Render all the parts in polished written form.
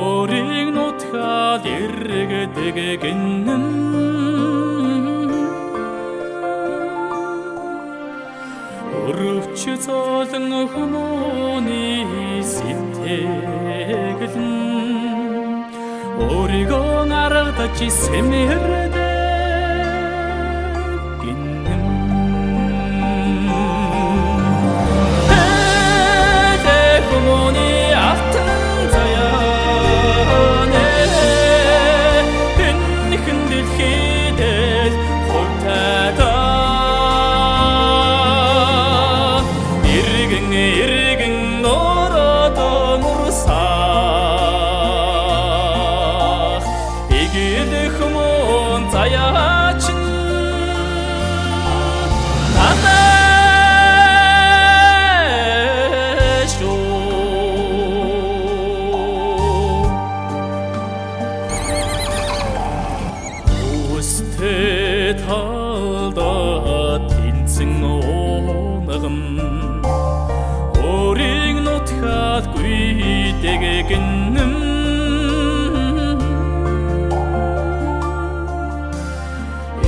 өөрийг нутгаад эргэдэг гинэн өрөвч золон хүмүүний сэтгэл өөрийгөө гаргаж сэмэрдэг гинэн хүмүүний автан заяаны хэнхэн дэлхийдээ хуртатаа иргэн ороод мурсаа игэл хүмүүн заяач талда тэнцэн оонагам өөрийг нутгаад гүйдэг гинэн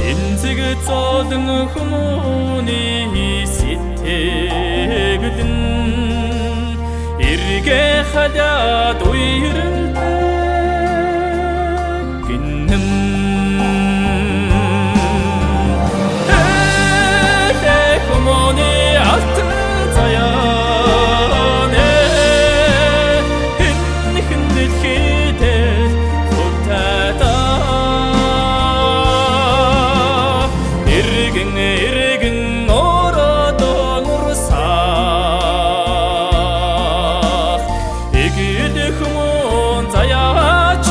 эмзэг золон хүмүүний сэтгэл эргэ халаад уйралдаг гинэн хүмүүний алтан заяаны хэнхэн дэлхийдээ хуртатаа иргэн ороод мурсаа игэл хүмүүн заяач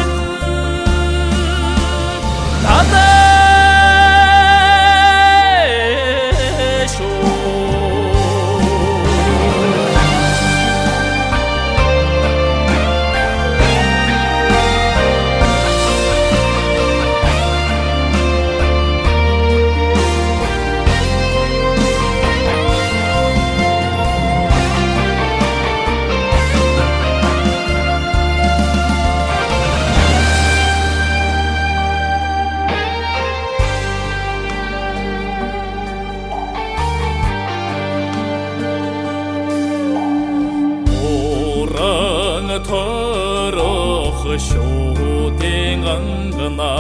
торох шуудын ангана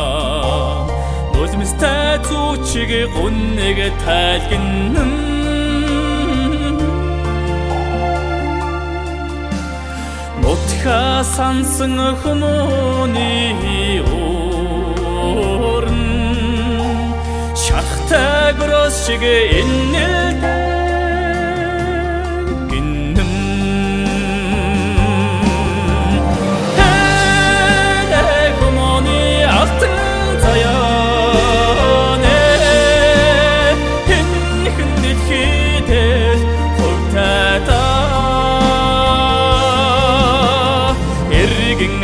нулимстай зүчиг гүнэг тайлгнэн нутха сансан хүмүүний орн шахтай грос шиг иннэлдэг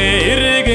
irgin